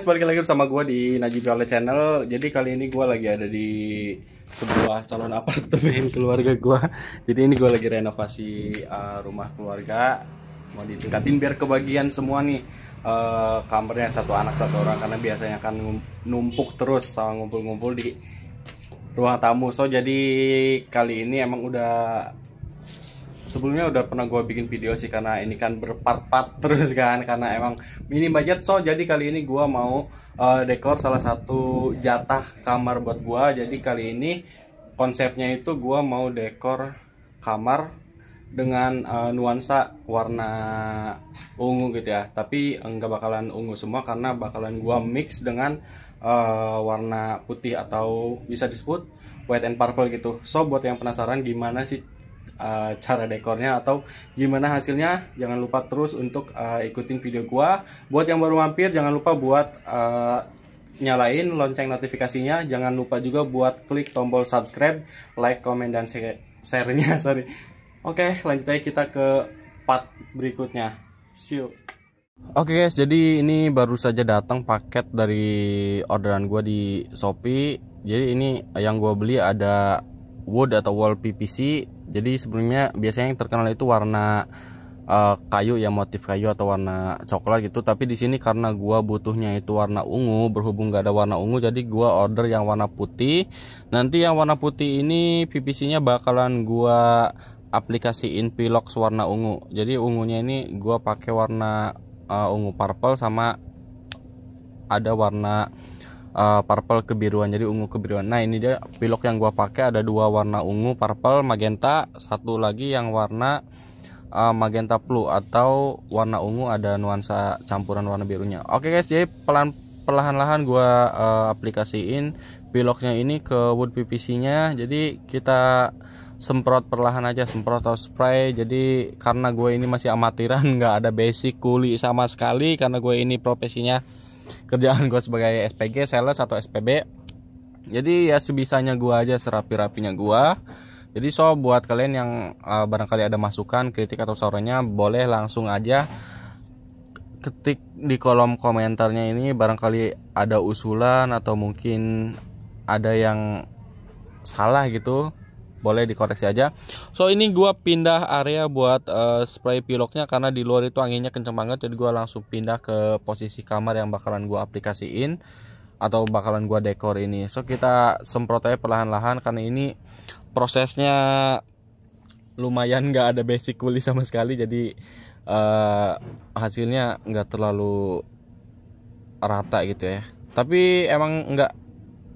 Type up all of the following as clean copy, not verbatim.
balik lagi bersama gue di Najib Vale Channel. Jadi kali ini gue lagi ada di sebuah calon apartemen keluarga gue. Jadi ini gue lagi renovasi rumah keluarga, mau ditingkatin biar kebagian semua nih. Kamarnya satu anak satu orang, karena biasanya kan numpuk terus sama ngumpul-ngumpul di ruang tamu. So jadi kali ini emang sebelumnya udah pernah gue bikin video sih, karena ini kan berpart-part terus kan, karena emang minim budget. So jadi kali ini gue mau dekor salah satu jatah kamar buat gue. Jadi kali ini konsepnya itu gue mau dekor kamar dengan nuansa warna ungu gitu ya, tapi enggak bakalan ungu semua, karena bakalan gue mix dengan warna putih atau bisa disebut white and purple gitu. So buat yang penasaran gimana sih cara dekornya atau gimana hasilnya, jangan lupa terus untuk ikutin video gua. Buat yang baru mampir, jangan lupa buat nyalain lonceng notifikasinya. Jangan lupa juga buat klik tombol subscribe, like, komen, dan share-nya. Oke, lanjut aja kita ke part berikutnya. See you. Oke guys, jadi ini baru saja datang paket dari orderan gua di Shopee. Jadi ini yang gua beli ada wood atau wall PVC. Jadi sebelumnya biasanya yang terkenal itu warna kayu ya, motif kayu atau warna coklat gitu. Tapi di sini karena gua butuhnya itu warna ungu, berhubung gak ada warna ungu, jadi gua order yang warna putih. Nanti yang warna putih ini PVC-nya bakalan gua aplikasiin pilox warna ungu. Jadi ungunya ini gua pakai warna ungu purple, sama ada warna purple kebiruan, jadi ungu kebiruan. Nah ini dia pilok yang gua pakai, ada dua warna ungu purple magenta, satu lagi yang warna magenta blue atau warna ungu ada nuansa campuran warna birunya. Oke guys, jadi perlahan-lahan gua aplikasiin piloknya ini ke wood PVC nya. Jadi kita semprot perlahan aja, semprot atau spray. Jadi karena gue ini masih amatiran, nggak ada basic kuli sama sekali, karena gue ini profesinya kerjaan gue sebagai SPG, sales atau SPB. Jadi ya sebisanya gue aja, serapi-rapinya gue. Jadi so buat kalian yang barangkali ada masukan, kritik atau sarannya, boleh langsung aja ketik di kolom komentarnya ini. Barangkali ada usulan atau mungkin ada yang salah gitu, boleh dikoreksi aja. So ini gua pindah area buat spray piloknya, karena di luar itu anginnya kenceng banget. Jadi gua langsung pindah ke posisi kamar yang bakalan gua aplikasiin atau bakalan gua dekor ini. So kita semprot aja perlahan-lahan, karena ini prosesnya lumayan nggak ada basic kuli sama sekali. Jadi hasilnya nggak terlalu rata gitu ya. Tapi emang nggak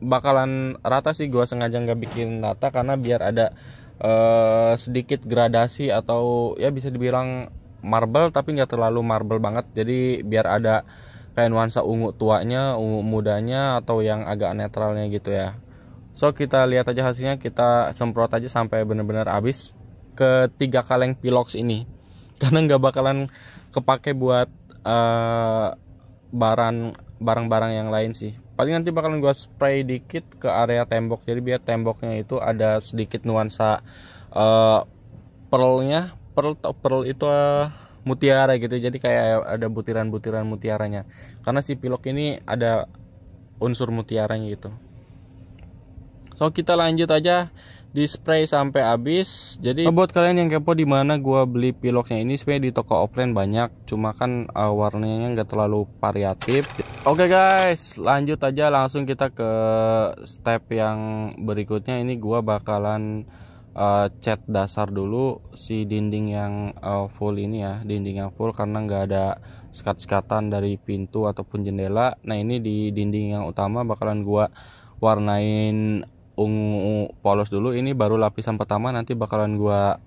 bakalan rata sih, gua sengaja nggak bikin rata karena biar ada sedikit gradasi, atau ya bisa dibilang marble tapi nggak terlalu marble banget. Jadi biar ada kayak nuansa ungu tuanya, ungu mudanya, atau yang agak netralnya gitu ya. So kita lihat aja hasilnya, kita semprot aja sampai bener-bener habis ke 3 kaleng pilox ini, karena nggak bakalan kepake buat barang-barang yang lain sih. Paling nanti bakalan gue spray dikit ke area tembok, jadi biar temboknya itu ada sedikit nuansa pearl itu mutiara gitu. Jadi kayak ada butiran-butiran mutiaranya, karena si pilok ini ada unsur mutiaranya gitu. So kita lanjut aja di spray sampai habis. Jadi buat kalian yang kepo di mana gua beli piloknya ini, sebenarnya di toko offline banyak, cuma kan warnanya nggak terlalu variatif. Oke guys, lanjut aja langsung kita ke step yang berikutnya. Ini gua bakalan cat dasar dulu si dinding yang full ini ya, dinding yang full, karena nggak ada sekat-sekatan dari pintu ataupun jendela. Nah ini di dinding yang utama bakalan gua warnain ungu polos dulu. Ini baru lapisan pertama, nanti bakalan gua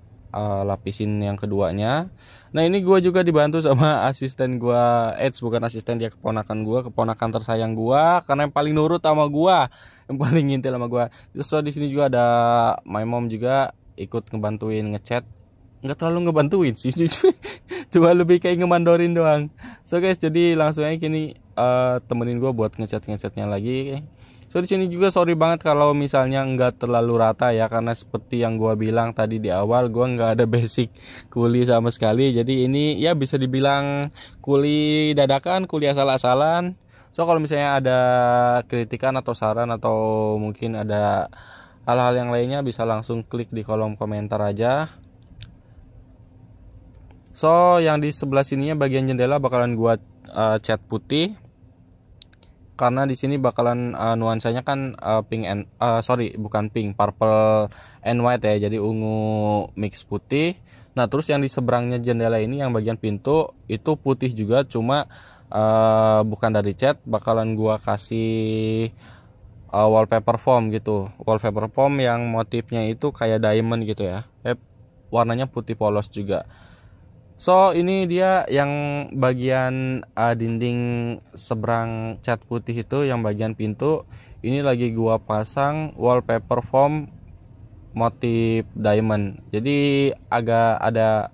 lapisin yang keduanya. Nah ini gua juga dibantu sama asisten gua, bukan asisten, dia keponakan gua, keponakan tersayang gua, karena yang paling nurut sama gua, yang paling ngintil sama gua. So di sini juga ada my mom juga ikut ngebantuin ngecat. Nggak terlalu ngebantuin sih, cuma lebih kayak ngemandorin doang. So guys, jadi langsung aja kini temenin gua buat ngecat-ngecatnya lagi. So di sini juga sorry banget kalau misalnya nggak terlalu rata ya, karena seperti yang gua bilang tadi di awal, gua nggak ada basic kuli sama sekali. Jadi ini ya bisa dibilang kuli dadakan, kuli asal-asalan. So kalau misalnya ada kritikan atau saran atau mungkin ada hal-hal yang lainnya, bisa langsung klik di kolom komentar aja. So yang di sebelah sininya bagian jendela bakalan gua cat putih, karena di sini bakalan nuansanya kan pink and bukan pink, purple and white ya, jadi ungu mix putih. Nah terus yang di seberangnya jendela ini yang bagian pintu itu putih juga, cuma bukan dari cat, bakalan gua kasih wallpaper foam gitu, wallpaper foam yang motifnya itu kayak diamond gitu ya, warnanya putih polos juga. So ini dia yang bagian dinding seberang cat putih itu, yang bagian pintu ini lagi gua pasang wallpaper foam motif diamond, jadi agak ada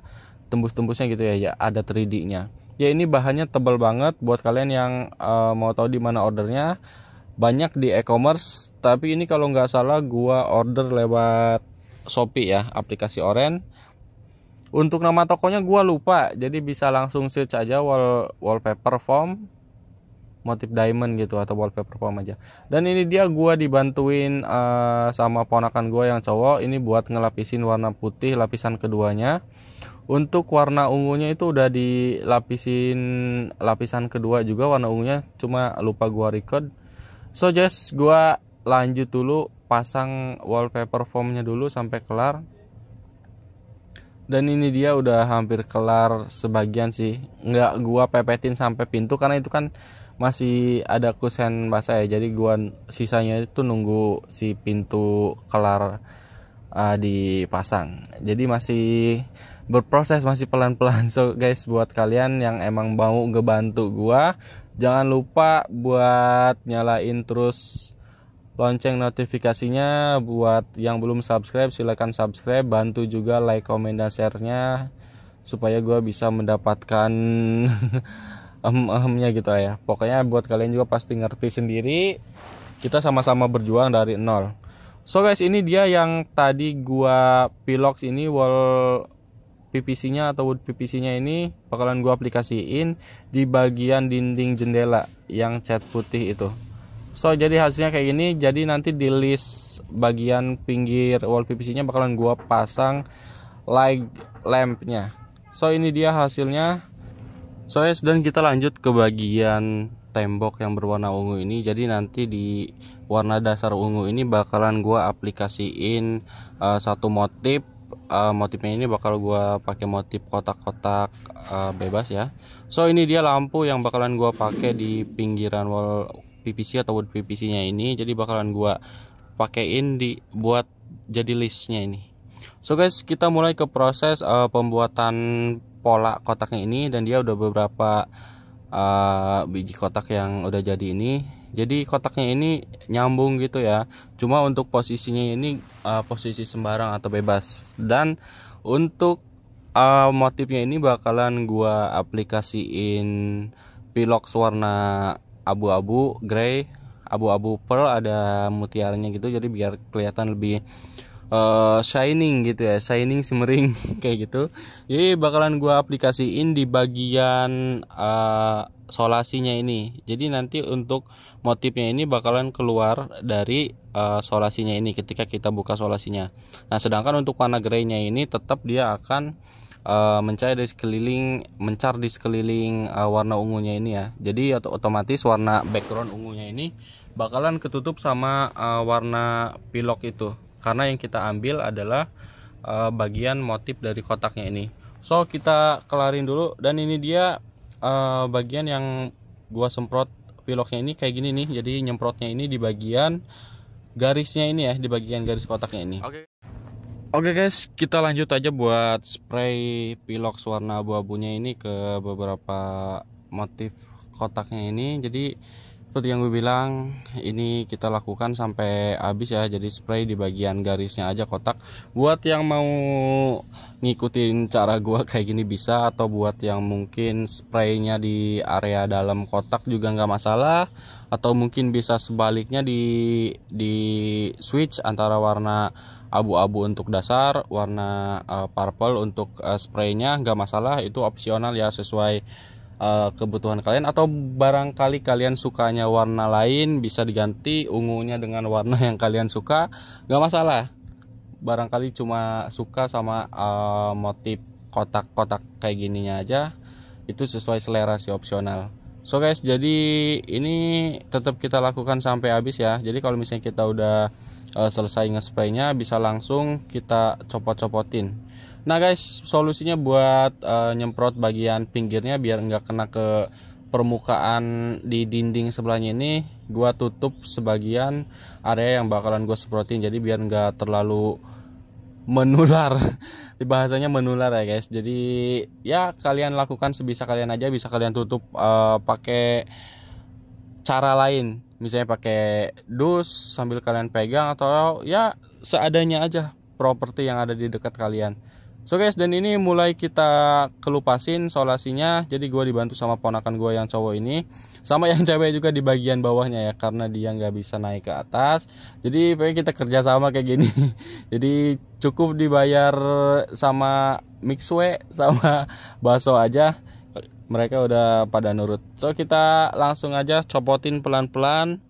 tembus-tembusnya gitu ya, ada 3D-nya. Ya ini bahannya tebal banget. Buat kalian yang mau tahu di mana ordernya, banyak di e-commerce, tapi ini kalau nggak salah gua order lewat Shopee ya, aplikasi Oren. Untuk nama tokonya gua lupa, jadi bisa langsung search aja wallpaper foam motif diamond gitu, atau wallpaper foam aja. Dan ini dia gua dibantuin sama ponakan gua yang cowok ini buat ngelapisin warna putih lapisan keduanya. Untuk warna ungunya itu udah dilapisin lapisan kedua juga warna ungunya, cuma lupa gua record. So just gua lanjut dulu pasang wallpaper foamnya dulu sampai kelar. Dan ini dia udah hampir kelar sebagian sih, nggak gua pepetin sampai pintu karena itu kan masih ada kusen basah ya, jadi gua sisanya itu nunggu si pintu kelar dipasang, jadi masih berproses, masih pelan-pelan. So guys, buat kalian yang emang mau ngebantu gua, jangan lupa buat nyalain terus lonceng notifikasinya. Buat yang belum subscribe, silahkan subscribe, bantu juga like, komen, dan share-nya supaya gue bisa mendapatkan ahemnya gitu ya. Pokoknya buat kalian juga pasti ngerti sendiri, kita sama-sama berjuang dari nol. So guys, ini dia yang tadi gua pilox ini, wall PVC-nya atau wood PVC-nya ini bakalan gua aplikasiin di bagian dinding jendela yang cat putih itu. So jadi hasilnya kayak gini. Jadi nanti di list bagian pinggir wall PVC-nya bakalan gua pasang light lamp-nya. So ini dia hasilnya. So guys, dan kita lanjut ke bagian tembok yang berwarna ungu ini. Jadi nanti di warna dasar ungu ini bakalan gua aplikasiin satu motif. Motifnya ini bakal gua pakai motif kotak-kotak bebas ya. So ini dia lampu yang bakalan gua pakai di pinggiran wall PVC atau wood PVC-nya ini. Jadi bakalan gua pakein buat jadi listnya ini. So guys, kita mulai ke proses pembuatan pola kotaknya ini, dan dia udah beberapa biji kotak yang udah jadi ini. Jadi kotaknya ini nyambung gitu ya, cuma untuk posisinya ini posisi sembarang atau bebas. Dan untuk motifnya ini bakalan gua aplikasiin pilox warna abu-abu grey, abu-abu pearl, ada mutiaranya gitu, jadi biar kelihatan lebih shining gitu ya, shining shimmering kayak gitu. Jadi bakalan gua aplikasiin di bagian solasinya ini. Jadi nanti untuk motifnya ini bakalan keluar dari solasinya ini ketika kita buka solasinya. Nah sedangkan untuk warna greynya ini tetap dia akan mencar di sekeliling warna ungunya ini ya. Jadi otomatis warna background ungunya ini bakalan ketutup sama warna pilok itu, karena yang kita ambil adalah bagian motif dari kotaknya ini. So kita kelarin dulu. Dan ini dia bagian yang gua semprot piloknya ini kayak gini nih. Jadi nyemprotnya ini di bagian garisnya ini ya, di bagian garis kotaknya ini. Oke guys, kita lanjut aja buat spray pilox warna abu-abunya ini ke beberapa motif kotaknya ini. Jadi seperti yang gue bilang, ini kita lakukan sampai habis ya. Jadi spray di bagian garisnya aja kotak. Buat yang mau ngikutin cara gue kayak gini bisa, atau buat yang mungkin spraynya di area dalam kotak juga nggak masalah, atau mungkin bisa sebaliknya di switch antara warna abu-abu untuk dasar, warna purple untuk spraynya, nggak masalah, itu opsional ya, sesuai kebutuhan kalian, atau barangkali kalian sukanya warna lain, bisa diganti ungunya dengan warna yang kalian suka, nggak masalah. Barangkali cuma suka sama motif kotak-kotak kayak gininya aja, itu sesuai selera sih, opsional. So guys, jadi ini tetap kita lakukan sampai habis ya. Jadi kalau misalnya kita udah selesai nge-spraynya, bisa langsung kita copot-copotin. Nah guys, solusinya buat nyemprot bagian pinggirnya biar nggak kena ke permukaan di dinding sebelahnya ini, gua tutup sebagian area yang bakalan gua semprotin, jadi biar nggak terlalu menular. Bahasanya menular ya guys. Jadi ya kalian lakukan sebisa kalian aja, bisa kalian tutup pakai cara lain, misalnya pakai dus sambil kalian pegang, atau ya seadanya aja properti yang ada di dekat kalian. So guys, dan ini mulai kita kelupasin solasinya. Jadi gue dibantu sama ponakan gue yang cowok ini, sama yang cewek juga di bagian bawahnya ya, karena dia nggak bisa naik ke atas. Jadi pengen kita kerja sama kayak gini. Jadi cukup dibayar sama mixwe sama bakso aja, mereka udah pada nurut. So kita langsung aja copotin pelan-pelan.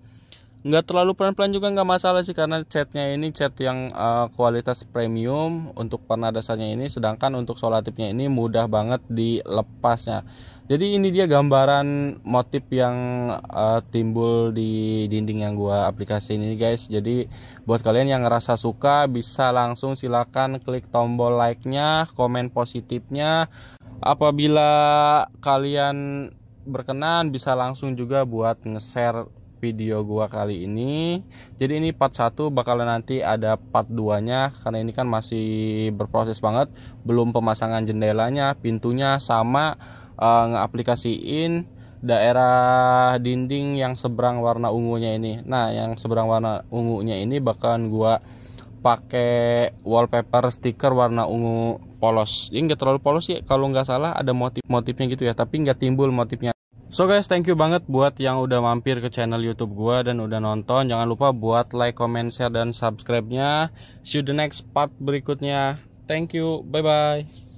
Nggak terlalu pelan-pelan juga nggak masalah sih, karena catnya ini cat yang kualitas premium untuk warna dasarnya ini, sedangkan untuk solatifnya ini mudah banget dilepasnya. Jadi ini dia gambaran motif yang timbul di dinding yang gua aplikasi ini guys. Jadi buat kalian yang ngerasa suka, bisa langsung silakan klik tombol like-nya, komen positifnya. Apabila kalian berkenan, bisa langsung juga buat nge-share video gua kali ini. Jadi ini part 1, bakalan nanti ada part 2 nya, karena ini kan masih berproses banget, belum pemasangan jendelanya, pintunya, sama ngeaplikasiin daerah dinding yang seberang warna ungunya ini. Nah yang seberang warna ungunya ini bakalan gua pakai wallpaper stiker warna ungu polos. Ini nggak terlalu polos sih, kalau nggak salah ada motif-motifnya gitu ya, tapi nggak timbul motifnya. So guys, thank you banget buat yang udah mampir ke channel YouTube gua dan udah nonton. Jangan lupa buat like, comment, share, dan subscribe-nya. See you the next part berikutnya. Thank you, bye bye.